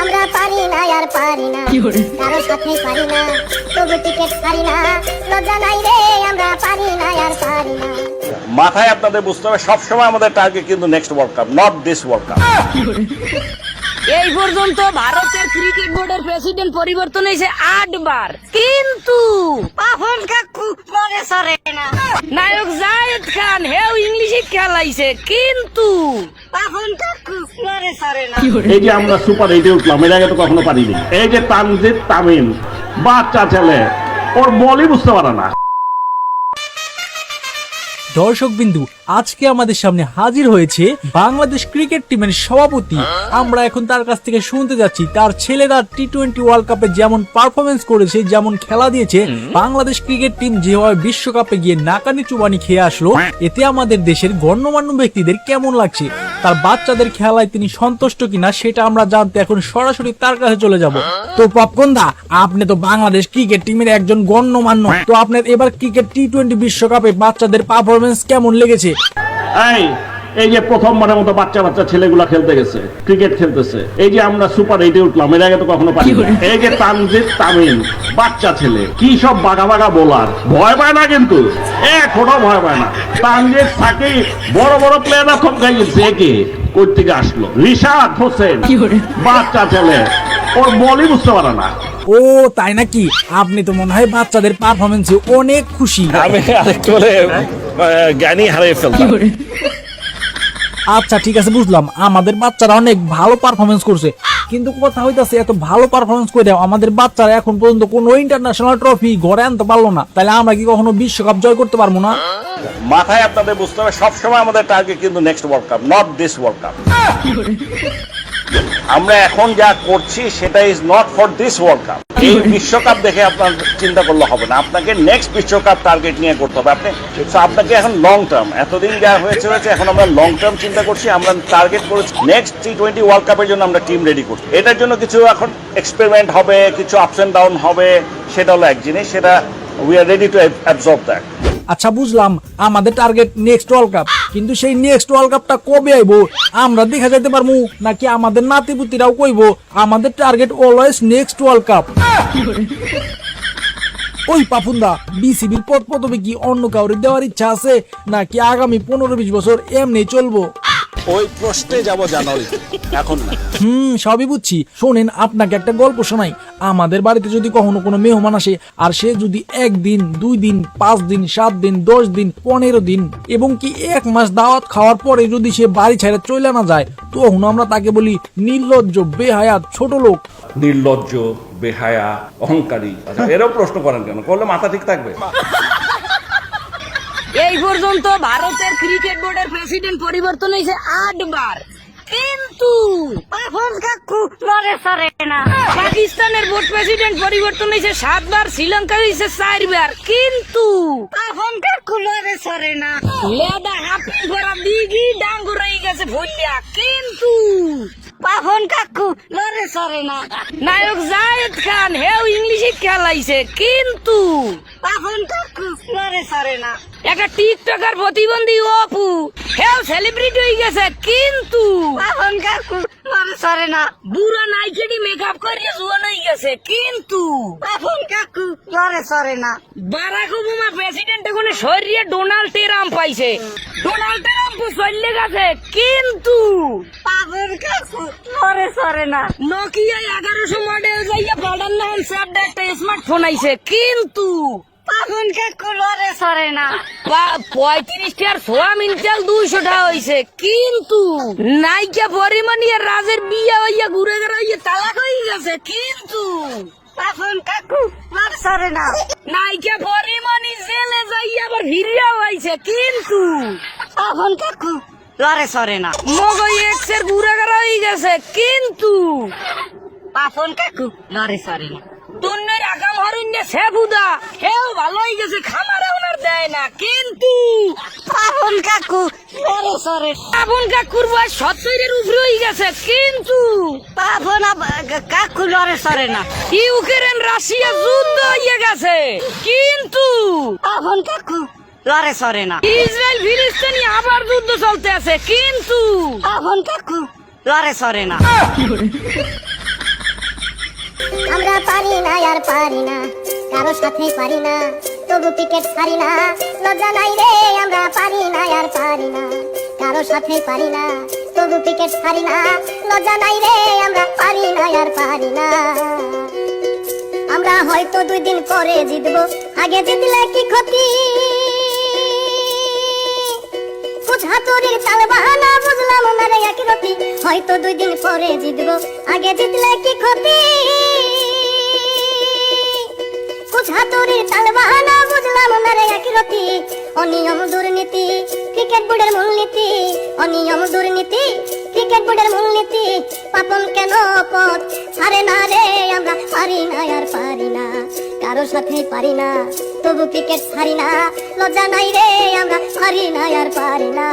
আমরা পারি না আর পারি না, কারো সাথে পারি না, তবু টিকেট পারি না, লজ্জা নাই রে আমরা পারি না আর পারি না। মাথায় আপনাদের বুঝতে হবে সবসময় আমাদের টার্গেট কিন্তু next world cup, not this world cup. এই পর্যন্ত ভারতের ক্রিকেট বোর্ডের প্রেসিডেন্ট পরিবর্তন হয়েছে 8 বার, কিন্তু পাপন কাকু মনে সরে না, নায়ক জায়েদ খান হেও ইংলিশে খেলাইছে, কিন্তু পাপন কাকু মনে সরে না। এই যে আমরা সুপার এইটে উঠলাম, এর আগে তো কখনো পারিনি। এই যে তানজিদ তামিম বাচ্চা ছেলে, ওর বলই বুঝতে পারে না। দর্শক বিন্দু, আজকে আমাদের সামনে হাজির হয়েছে বাংলাদেশ ক্রিকেট টিমের সভাপতি। আমরা এখন তার কাছ থেকে শুনতে যাচ্ছি তার ছেলেরা টি-20 ওয়ার্ল্ড কাপে যেমন পারফরমেন্স করেছে, যেমন খেলা দিয়েছে, বাংলাদেশ ক্রিকেট টিম যেভাবে বিশ্বকাপে গিয়ে নাকানি চুবানি খেয়ে আসলো, এতে আমাদের দেশের গণ্যমান্য ব্যক্তিদের কেমন লাগছে, তার বাচ্চাদের খেলায় তিনি সন্তুষ্ট কিনা সেটা আমরা জানতে এখন সরাসরি তার কাছে চলে যাব। তো পপকর্ন দা, আপনি তো বাংলাদেশ ক্রিকেট টিমের একজন গণ্যমান্য, তো আপনার এবার ক্রিকেট টি-20 বিশ্বকাপে বাচ্চাদের পারফরমেন্স কেমন লেগেছে? এই যে প্রথমবারের মতো বাচ্চা বাচ্চা ছেলেগুলা খেলতে গেছে, ক্রিকেট খেলতেছে। এই যে আমরা সুপার এইটে উঠলাম, এর আগে তো কখনো পারিনি। এই যে তানজিদ তামিম বাচ্চা ছেলে, কি সব বাঘা বাঘা বোলার, ভয় পায় না কিন্তু, এখনো ভয় পায় না। তানজিদ থাকি বড় বড় প্লেয়াররা সব খাই গেছে, কে কই থেকে আসলো? রিশাদ হোসেন বাচ্চা ছেলে, ওর বলই বুঝতে পারে না। ও তাই নাকি? আপনি তো মনে হয় বাচ্চাদের পারফরমেন্সে অনেক খুশি। আমি আরেকটু বলে জ্ঞানী হারিয়ে ফেলতাম। আচ্ছা ঠিক আছে, বুঝলাম, আমাদের বাচ্চারা অনেক ভালো পারফরমেন্স করছে, কিন্তু কথা হইতাছে এত ভালো পারফরমেন্স করে দেও আমাদের বাচ্চারা এখন পর্যন্ত কোনো ইন্টারন্যাশনাল ট্রফি ঘরে আনতে পারলো না, তাহলে আমরা কি কখনো বিশ্বকাপ জয় করতে পারবো না? মাথায় আপনাদের বুঝতে হবে সবসময় আমাদের টার্গেট কিন্তু next world cup, not this world cup. আমরা এখন যা করছি সেটা is not for this world cup. এই বিশ্বকাপ দেখে আপনার চিন্তা করলে হবে না, আপনাকে নেক্সট বিশ্বকাপ টার্গেট নিয়ে করতে হবে। আপনাকে এখন লং টার্ম, এতদিন যা হয়েছে এখন আমরা লং টার্ম চিন্তা করছি। আমরা টার্গেট করেছি নেক্সট টি-20 ওয়ার্ল্ড কাপের জন্য আমরা টিম রেডি করছি। এটার জন্য কিছু এখন এক্সপেরিমেন্ট হবে, কিছু আপস এন্ড ডাউন হবে, সেটা হলো এক জিনিস, সেটা we are ready to absorb that. আচ্ছা বুঝলাম, আমাদের টার্গেট নেক্সট ওয়ার্ল্ড কাপ, কিন্তু সেই নেক্সট ওয়ার্ল্ড কাপটা কবে আইবো? আমরা দেখা যেতে পারবো নাকি আমাদের নাতিপুতিরাও কইবো আমাদের target always next world cup? ওই পাপুন্দা, বিসিবির পদ পদবি কি অন্য কাউরে দেওয়ার ইচ্ছা আছে, নাকি আগামী 15-20 বছর এমনি চলবো? ওই প্রশ্নে যাবো জানুয়ারি, এখন না। সবই বুঝছি। শোনেন, আপনাকে একটা গল্প শোনাই। আমাদের বাড়িতে যদি কখনো কোনো মেহমান আসে আর সে যদি 1 দিন 2 দিন 5 দিন 7 দিন 10 দিন 15 দিন এবং কি 1 মাস দাওয়াত খাওয়ার পরে যদি সে বাড়ি ছেড়ে চলে না যায়, তখন আমরা তাকে বলি নির্লজ্জ, বেহায়া, ছোট লোক। নির্লজ্জ, বেহায়া, অহংকারী। এরও প্রশ্ন করেন কেন? করলে মাথা ঠিক থাকবে। এই পর্যন্ত ভারতের ক্রিকেট বোর্ডের প্রেসিডেন্ট পরিবর্তন হয়েছে 8 বার, কিন্তু পাপন কাকু মনে সরে না। পাকিস্তানের বোর্ড প্রেসিডেন্ট পরিবর্তন হয়েছে 7 বার, শ্রীলঙ্কা হয়েছে 4 বার, কিন্তু পাপন কাকু মনে সরে না। লেদা হাফিং করা দিঘি ডাঙ্গুরাই গেছে ভুলিয়া, কিন্তু পাপন কাকু মনে সরে না। নায়ক জায়েদ খান হেও ইংলিশে খেলাইছে, কিন্তু পাপন কাকু মনে সরে না। একটা টিকটকার প্রতিবন্ধী অপু হেও সেলিব্রিটি হয়ে গেছে, কিন্তু পাপন কাকু মনে সরে না। বুড়া নাইকেডি মেকআপ করিয়ে জুয়ান হয়ে গেছে, কিন্তু পাপন কাকু মনে সরে না। বারাক ওবামা প্রেসিডেন্ট এখন শরীরে ডোনাল্ড ট্রাম্প পাইছে, ডোনাল্ড ট্রাম্প চলে গেছে, কিন্তু পাপন কাকু মনে সরে না। নোকিয়া 1100 মডেল যাইয়া পাল্টান না স্যাপডা একটা স্মার্টফোন আইছে, কিন্তু পাপন কাকু মনে সরে না। 35টার সোয়াবিন তেল 200 টাকা হয়েছে, কিন্তু নাইকা পরিমাণী আর রাজের বিয়া হইয়া ঘুরে ঘুরে তালাক হয়ে গেছে, কিন্তু পাপন কাকু মনে সরে না। নাইকা পরিমাণী জেলে যাইয়া আবার ফিরিয়া হয়েছে, কিন্তু পাপন কাকু লড়ে সরে না। মগই এক্সের ঘুরে ঘুরে হয়ে গেছে, কিন্তু পাপন কাকু লড়ে সরে না। দুনিয়ার আগাম হরিণে সেবুদা হেও ভালো হয়ে গেছে, খামারে ওনার দেয় না, কিন্তু পাপন কাকু লড়ে সরে। আপন কাকুর বয়স 70-এর উপরে হয়ে গেছে, কিন্তু পাপন কাকু লড়ে সরে না। ইউক্রেন রাশিয়া যুদ্ধ হয়ে গেছে, কিন্তু পাপন কাকু লড়ে সরে না। ইসরায়েল ফিলিস্তিনি আবার যুদ্ধ চলতে আছে, কিন্তু পাপন কাকু লড়ে সরে না। পারি না আর পারি না কারো সাথে পারি না তবু ক্রিকেট হারি না লজ্জা নাই রে আমরা পারি না আর পারি না কারো সাথে পারি না তবু ক্রিকেট হারি না লজ্জা নাই রে আমরা পারি না আর পারি না আমরা হয়তো 2 দিন পরে জিতবো আগে জিতলে কি ক্ষতি হাতুড়ির তাল বাহানা বুঝলাম না রে এক রতি হয়তো 2 দিন পরে জিতবো আগে জিতলে কি ক্ষতি হাতুড়ির তাল বাহানা বুঝলাম না রে এক রতি অনিয়ম দুর্নীতি ক্রিকেট বোর্ডের মূলনীতি অনিয়ম দুর্নীতি ক্রিকেট বোর্ডের মূলনীতি পাপন কেন পথ ছাড়ে না রে আমরা পারি না আর পারি না কারো সাথে পারি না তবু ক্রিকেট হারি না লজ্জা নাই রে আমরা পারি না আর পারি না